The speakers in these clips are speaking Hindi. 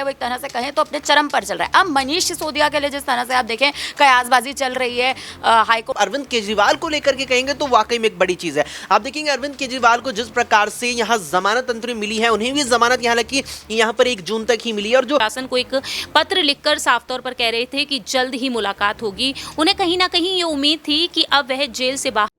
है वो एक तरह से कहें तो अपने चरम पर चल रहा है। अब मनीष सिसोदिया के लिए जिस तरह से आप देखें कयासबाजी चल रही है हाईकोर्ट अरविंद केजरीवाल को लेकर के कहेंगे तो वाकई में एक बड़ी चीज है। आप देखेंगे अरविंद केजरीवाल को जिस प्रकार से यहाँ जमानत अंतरिम मिली है, उन्हें भी जमानत यहाँ हालांकि यहाँ पर 1 जून तक ही मिली है। और जो शासन को एक पत्र लिखकर साफ तौर पर कह रहे थे कि जल्द ही मुलाकात होगी, उन्हें कहीं ना कहीं ये उम्मीद थी कि अब वह जेल से बाहर।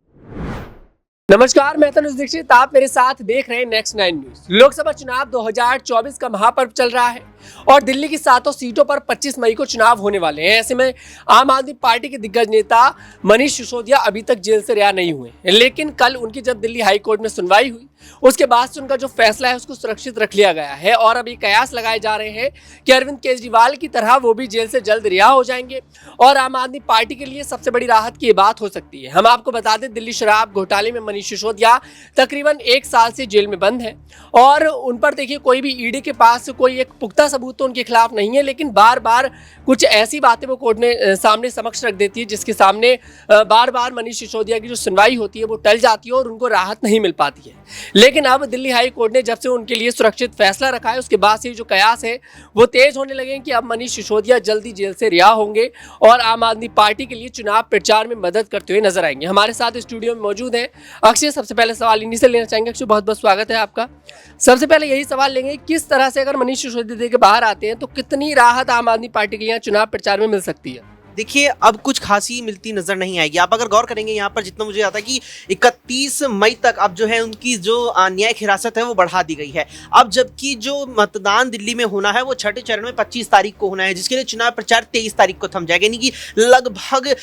नमस्कार, मैं तनुज दीक्षित, आप मेरे साथ देख रहे हैं नेक्स्ट 9 न्यूज। लोकसभा चुनाव 2024 का महापर्व चल रहा है और दिल्ली की 7 सीटों पर 25 मई को चुनाव होने वाले हैं। ऐसे में आम आदमी पार्टी के दिग्गज नेता मनीष सिसोदिया अभी तक जेल से रिहा नहीं हुए, लेकिन कल उनकी जब दिल्ली हाई कोर्ट में सुनवाई हुई उसके बाद से उनका जो फैसला है उसको सुरक्षित रख लिया गया है। और अभी कयास लगाए जा रहे हैं कि अरविंद केजरीवाल की तरह वो भी जेल से जल्द रिहा हो जाएंगे और आम आदमी पार्टी के लिए सबसे बड़ी राहत की बात हो सकती है। हम आपको बता दें, दिल्ली शराब घोटाले में मनीष सिसोदिया तकरीबन 1 साल से जेल में बंद है और उन पर देखिए कोई भी ईडी के पास कोई एक पुख्ता सबूत तो उनके खिलाफ नहीं है, लेकिन बार बार कुछ ऐसी बातें वो कोर्ट में सामने समक्ष रख देती है जिसके सामने बार बार मनीष सिसोदिया की जो सुनवाई होती है वो टल जाती है और उनको राहत नहीं मिल पाती है। लेकिन अब दिल्ली हाई कोर्ट ने जब से उनके लिए सुरक्षित फैसला रखा है उसके बाद से जो कयास है वो तेज होने लगे हैं कि अब मनीष सिसोदिया जल्दी जेल से रिहा होंगे और आम आदमी पार्टी के लिए चुनाव प्रचार में मदद करते हुए नजर आएंगे। हमारे साथ स्टूडियो में मौजूद हैं अक्षय। सबसे पहले सवाल इन्हीं से लेना चाहेंगे। अक्षय, बहुत बहुत स्वागत है आपका। सबसे पहले यही सवाल लेंगे, किस तरह से अगर मनीष सिसोदिया के बाहर आते हैं तो कितनी राहत आम आदमी पार्टी के लिए चुनाव प्रचार में मिल सकती है? देखिए, अब कुछ खासी मिलती नजर नहीं आएगी। आप अगर गौर करेंगे यहाँ पर जितना मुझे आता है कि 31 मई तक अब जो है उनकी जो न्यायिक हिरासत है वो बढ़ा दी गई है। अब जबकि जो मतदान दिल्ली में होना है वो छठे चरण में 25 तारीख को होना है, जिसके लिए चुनाव प्रचार 23 तारीख को थम जाएगा। यानी कि लगभग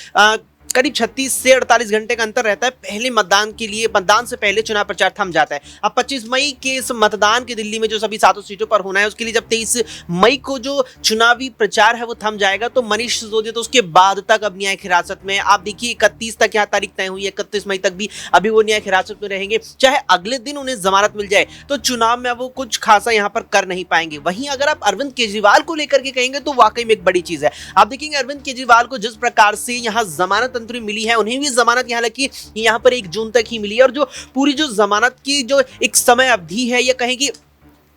करीब 36 से 48 घंटे का अंतर रहता है पहले मतदान के लिए। मतदान से पहले चुनाव प्रचार थम जाता है। अब 25 मई के इस मतदान के दिल्ली में जो सभी 7 सीटों पर होना है उसके लिए जब 23 मई को जो चुनावी प्रचार है वो थम जाएगा तो मनीष सिसोदिया तो उसके बाद तक अब न्यायिक हिरासत में। आप देखिए 31 तक यहाँ तारीख तय हुई है, 31 मई तक भी अभी वो न्यायिक हिरासत में रहेंगे। चाहे अगले दिन उन्हें जमानत मिल जाए तो चुनाव में वो कुछ खासा यहाँ पर कर नहीं पाएंगे। वहीं अगर आप अरविंद केजरीवाल को लेकर के कहेंगे तो वाकई में एक बड़ी चीज है। आप देखेंगे अरविंद केजरीवाल को जिस प्रकार से यहाँ जमानत अंतरिम मिली है, उन्हें भी जमानत यहाँ हालांकि यहाँ पर 1 जून तक ही मिली है। और जो पूरी जो जमानत की जो एक समय अवधि है या कहें कि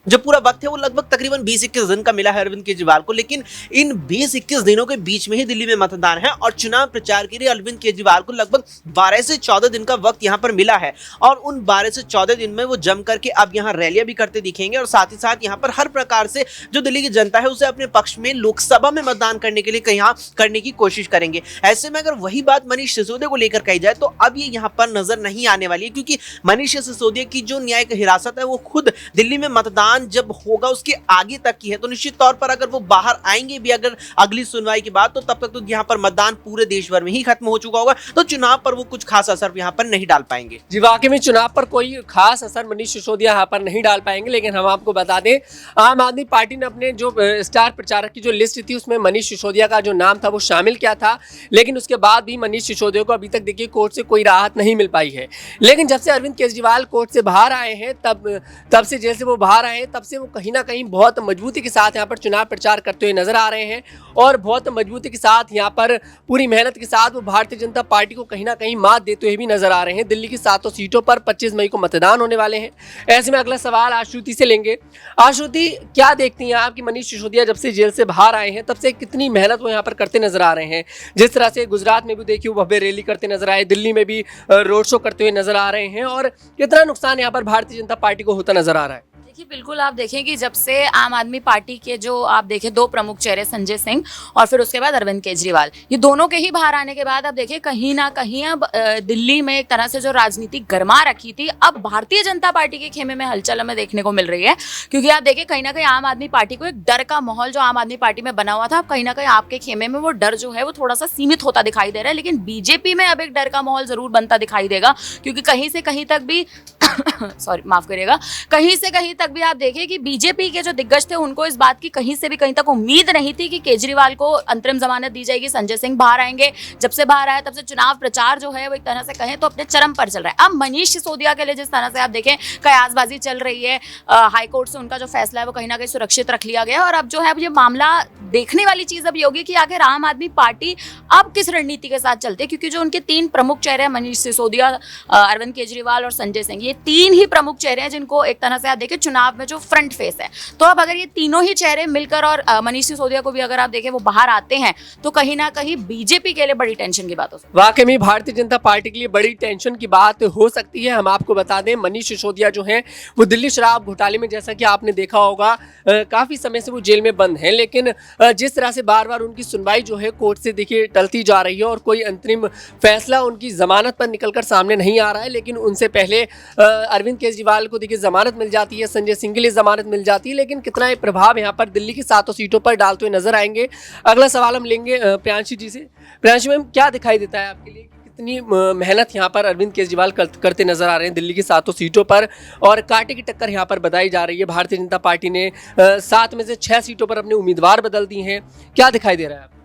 जो पूरा वक्त है वो लगभग तकरीबन 20-21 दिन का मिला है अरविंद केजरीवाल को। लेकिन इन 20-21 दिनों के बीच में ही दिल्ली में मतदान है और चुनाव प्रचार के लिए अरविंद केजरीवाल को लगभग 12 से 14 दिन का वक्त यहाँ पर मिला है। और उन 12 से 14 दिन में वो जम करके अब यहाँ रैलियां भी करते दिखेंगे और साथ ही साथ यहाँ पर हर प्रकार से जो दिल्ली की जनता है उसे अपने पक्ष में लोकसभा में मतदान करने के लिए यहाँ करने की कोशिश करेंगे। ऐसे में अगर वही बात मनीष सिसोदिया को लेकर कही जाए तो अब ये यहाँ पर नजर नहीं आने वाली है, क्योंकि मनीष सिसोदिया की जो न्यायिक हिरासत है वो खुद दिल्ली में मतदान जब होगा उसके आगे तक की है। तो निश्चित तौर पर अगर वो बाहर आएंगे भी अगर अगली सुनवाई के बाद तो तब तक तो यहाँ पर मतदान पूरे देश भर में ही खत्म हो चुका होगा, तो चुनाव पर वो कुछ खास असर यहाँ पर नहीं डाल पाएंगे। जी, वाकई में चुनाव पर कोई खास असर मनीष सिसोदिया यहाँ पर नहीं डाल पाएंगे। लेकिन हम आपको बता दें, आम आदमी पार्टी ने अपने जो स्टार प्रचारक की जो लिस्ट थी उसमें मनीष सिसोदिया का जो नाम था वो शामिल किया था, लेकिन उसके बाद भी मनीष सिसोदिया को अभी तक देखिए कोर्ट से कोई राहत नहीं मिल पाई है। लेकिन जब से अरविंद केजरीवाल कोर्ट से बाहर आए हैं तब से जेल से वो बाहर आए हैं तब से वो कहीं ना कहीं बहुत मजबूती के साथ यहाँ पर चुनाव प्रचार करते हुए नजर आ रहे हैं और बहुत मजबूती के साथ यहाँ पर पूरी मेहनत के साथ वो भारतीय जनता पार्टी को कहीं ना कहीं मात देते हुए भी नजर आ रहे हैं। दिल्ली की 7 सीटों पर 25 मई को मतदान होने वाले हैं। ऐसे में अगला सवाल आश्रुति से लेंगे। आश्रुति, क्या देखती हैं आप कि मनीष सिसोदिया जब से जेल से बाहर आए हैं तब से कितनी मेहनत वो यहाँ पर करते नजर आ रहे हैं? जिस तरह से गुजरात में भी देखिए वो भव्य रैली करते नजर आए, दिल्ली में भी रोड शो करते हुए नजर आ रहे हैं, और कितना नुकसान यहाँ पर भारतीय जनता पार्टी को होता नजर आ रहा है? देखिए, बिल्कुल आप देखें कि जब से आम आदमी पार्टी के जो आप देखें 2 प्रमुख चेहरे संजय सिंह और फिर उसके बाद अरविंद केजरीवाल, ये दोनों के ही बाहर आने के बाद अब देखिए कहीं ना कहीं अब दिल्ली में एक तरह से जो राजनीति गर्मा रखी थी अब भारतीय जनता पार्टी के खेमे में हलचल हमें देखने को मिल रही है। क्योंकि आप देखिए कहीं ना कहीं आम आदमी पार्टी को एक डर का माहौल जो आम आदमी पार्टी में बना हुआ था, अब कहीं ना कहीं आपके खेमे में वो डर जो है वो थोड़ा सा सीमित होता दिखाई दे रहा है। लेकिन बीजेपी में अब एक डर का माहौल जरूर बनता दिखाई देगा, क्योंकि कहीं से कहीं तक भी सॉरी माफ करिएगा, कहीं से कहीं तक भी आप देखिए कि बीजेपी के जो दिग्गज थे उनको इस बात की कहीं से भी कहीं तक उम्मीद नहीं थी कि केजरीवाल को अंतरिम जमानत दी जाएगी, संजय सिंह बाहर आएंगे। जब से बाहर आया तब से चुनाव प्रचार जो है वो एक तरह से कहें तो अपने चरम पर चल रहा है। अब मनीष सिसोदिया के लिए जिस तरह से आप देखें कयासबाजी चल रही है, हाईकोर्ट से उनका जो फैसला है वो कहीं ना कहीं सुरक्षित रख लिया गया और अब जो है ये मामला देखने वाली चीज अब ये होगी कि आखिर आम आदमी पार्टी अब किस रणनीति के साथ चलती है, क्योंकि जो उनके तीन प्रमुख चेहरे हैं, मनीष सिसोदिया, अरविंद केजरीवाल और संजय सिंह, ये तीन ही प्रमुख चेहरे हैं जिनको एक तरह से आप देखें चुनाव में जो फ्रंट फेस है। तो अब अगर ये तीनों ही चेहरे मिलकर और मनीष सिसोदिया को भी अगर आप देखें वो बाहर आते हैं तो कहीं ना कहीं बीजेपी के लिए बड़ी टेंशन की बात हो सकती है। वाकई में भारतीय जनता पार्टी के लिए बड़ी टेंशन की बात हो सकती है। हम आपको बता दें, मनीष सिसोदिया जो हैं वो दिल्ली शराब घोटाले में, जैसा कि आपने देखा होगा, काफी समय से वो जेल में बंद हैं, लेकिन जिस तरह से बार बार उनकी सुनवाई जो है कोर्ट से देखिए टलती जा रही है और कोई अंतरिम फैसला उनकी जमानत पर निकलकर सामने नहीं आ रहा है। लेकिन उनसे पहले अरविंद केजरीवाल को देखिए जमानत मिल जाती है, संजय सिंह के लिए जमानत मिल जाती है, लेकिन कितना ये प्रभाव यहाँ पर दिल्ली की 7 सीटों पर डालते हुए नजर आएंगे। अगला सवाल हम लेंगे प्रियांशी जी से। प्रियांशी मैम, क्या दिखाई देता है आपके लिए, कितनी मेहनत यहाँ पर अरविंद केजरीवाल करते नजर आ रहे हैं दिल्ली की 7 सीटों पर, और कांटे की टक्कर यहाँ पर बताई जा रही है। भारतीय जनता पार्टी ने 7 में से 6 सीटों पर अपने उम्मीदवार बदल दिए हैं, क्या दिखाई दे रहा है आपको?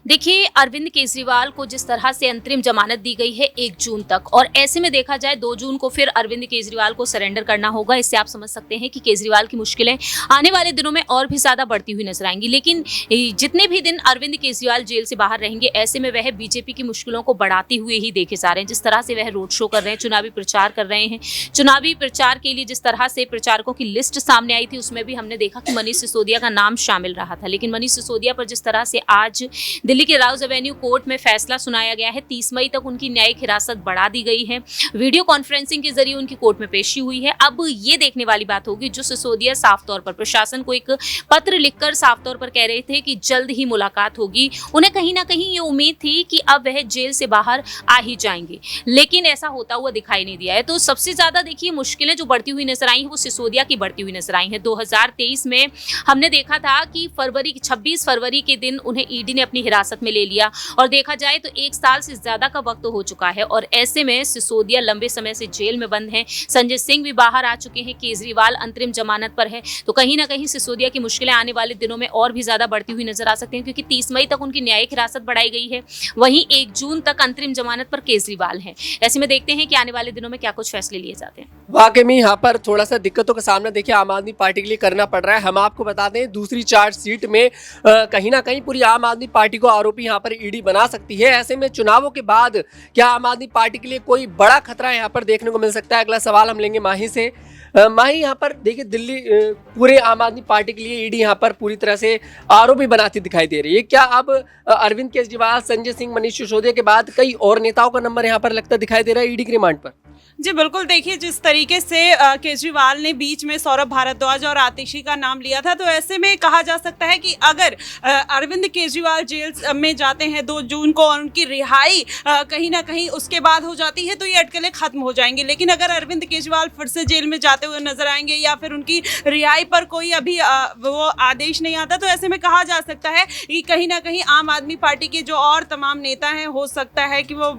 देखिए, अरविंद केजरीवाल को जिस तरह से अंतरिम जमानत दी गई है 1 जून तक, और ऐसे में देखा जाए 2 जून को फिर अरविंद केजरीवाल को सरेंडर करना होगा। इससे आप समझ सकते हैं कि केजरीवाल की मुश्किलें आने वाले दिनों में और भी ज्यादा बढ़ती हुई नजर आएंगी। लेकिन जितने भी दिन अरविंद केजरीवाल जेल से बाहर रहेंगे, ऐसे में वह बीजेपी की मुश्किलों को बढ़ाते हुए ही देखे जा रहे हैं। जिस तरह से वह रोड शो कर रहे हैं, चुनावी प्रचार कर रहे हैं, चुनावी प्रचार के लिए जिस तरह से प्रचारकों की लिस्ट सामने आई थी, उसमें भी हमने देखा कि मनीष सिसोदिया का नाम शामिल रहा था। लेकिन मनीष सिसोदिया पर जिस तरह से आज दिल्ली के राउज एवेन्यू कोर्ट में फैसला सुनाया गया है, 30 मई तक उनकी न्यायिक हिरासत बढ़ा दी गई है, वीडियो कॉन्फ्रेंसिंग के जरिए उनकी कोर्ट में पेशी हुई है। अब ये देखने वाली बात होगी, जो सिसोदिया साफ तौर पर प्रशासन को एक पत्र लिखकर साफ तौर पर कह रहे थे कि जल्द ही मुलाकात होगी, उन्हें कहीं ना कहीं ये उम्मीद थी कि अब वह जेल से बाहर आ ही जाएंगे, लेकिन ऐसा होता हुआ दिखाई नहीं दिया है। तो सबसे ज्यादा देखिए मुश्किलें जो बढ़ती हुई नजर आई हैं वो सिसोदिया की बढ़ती हुई नजर आई हैं। 2023 में हमने देखा था कि 26 फरवरी के दिन उन्हें ईडी ने अपनी हिरासत में ले लिया, और देखा जाए तो 1 साल से ज्यादा का वक्त हो चुका है, और ऐसे में सिसोदिया लंबे समय से जेल में बंद हैं। संजय सिंह भी बाहर आ चुके हैं, केजरीवाल अंतरिम जमानत पर है। तो कहीं ना कहीं सिसोदिया की मुश्किलें आने वाले दिनों में और भी ज्यादा बढ़ती हुई नजर आ सकती हैं, क्योंकि 30 मई तक उनकी न्यायिक हिरासत बढ़ाई गई है, वहीं 1 जून तक अंतरिम जमानत पर केजरीवाल हैं। ऐसे में देखते हैं कि आने वाले दिनों में क्या कुछ फैसले लिए जाते हैं। वाकई में यहाँ पर थोड़ा सा दिक्कतों का सामना देखिए आम आदमी पार्टी के लिए करना पड़ रहा है। हम आपको बता दें, दूसरी चार्जशीट में कहीं ना कहीं पूरी आम आदमी पार्टी को आरोपी यहाँ पर ईडी बना सकती है। ऐसे में चुनावों के बाद क्या आम आदमी पार्टी के लिए कोई बड़ा खतरा यहाँ पर देखने को मिल सकता है? अगला सवाल हम लेंगे माही से। माही, यहाँ पर देखिए दिल्ली पूरे आम आदमी पार्टी के लिए ईडी यहाँ पर पूरी तरह से आरोपी बनाती दिखाई दे रही है। क्या अब अरविंद केजरीवाल, संजय सिंह, मनीष सिसोदिया के बाद कई और नेताओं का नंबर यहाँ पर लगता दिखाई दे रहा है ईडी की रिमांड पर? जी बिल्कुल, देखिए जिस तरीके से केजरीवाल ने बीच में सौरभ भारद्वाज और आतिशी का नाम लिया था, तो ऐसे में कहा जा सकता है कि अगर अरविंद केजरीवाल जेल में जाते हैं 2 जून को और उनकी रिहाई कहीं ना कहीं उसके बाद हो जाती है, तो ये अटकलें खत्म हो जाएंगी। लेकिन अगर अरविंद केजरीवाल फिर से जेल में जाते हुए नजर आएंगे या फिर उनकी रिहाई पर कोई अभी वो आदेश नहीं आता, तो ऐसे में कहा जा सकता है कि कहीं ना कहीं आम आदमी पार्टी के जो और तमाम नेता हैं, हो सकता है कि वो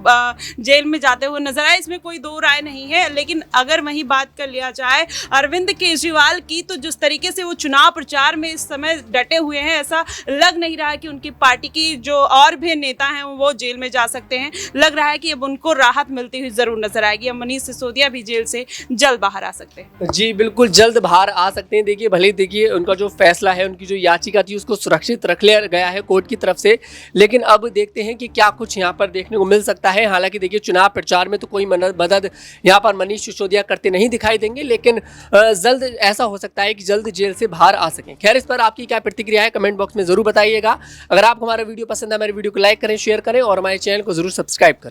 जेल में जाते हुए नजर आए। इसमें कोई दो राय नहीं है। लेकिन अगर वही बात कर लिया जाए अरविंद केजरीवाल की, तो जिस तरीके से वो चुनाव प्रचार में इस समय डटे हुए हैं, ऐसा लग नहीं रहा है कि उनकी पार्टी की जो और भी नेता हैं वो जेल में जा सकते हैं। लग रहा है कि अब उनको राहत मिलती हुई जरूर नजर आएगी। अब मनीष सिसोदिया भी जेल से जल्द बाहर आ सकते हैं। जी बिल्कुल, जल्द बाहर आ सकते हैं। देखिए भले देखिए उनका जो फैसला है, उनकी जो याचिका थी उसको सुरक्षित रख लिया गया है कोर्ट की तरफ से, लेकिन अब देखते हैं कि क्या कुछ यहाँ पर देखने को मिल सकता है। हालांकि देखिए चुनाव प्रचार में तो कोई मदद यहाँ पर मनीष सिसोदिया करते नहीं दिखाई देंगे, लेकिन जल्द ऐसा हो सकता है कि जल्द जेल से बाहर आ सकें। खैर, इस पर आपकी क्या प्रतिक्रिया है कमेंट बॉक्स में जरूर बताइएगा। अगर आपको हमारा वीडियो पसंद है, हमारे वीडियो को लाइक करें, शेयर करें और हमारे चैनल को जरूर सब्सक्राइब करें।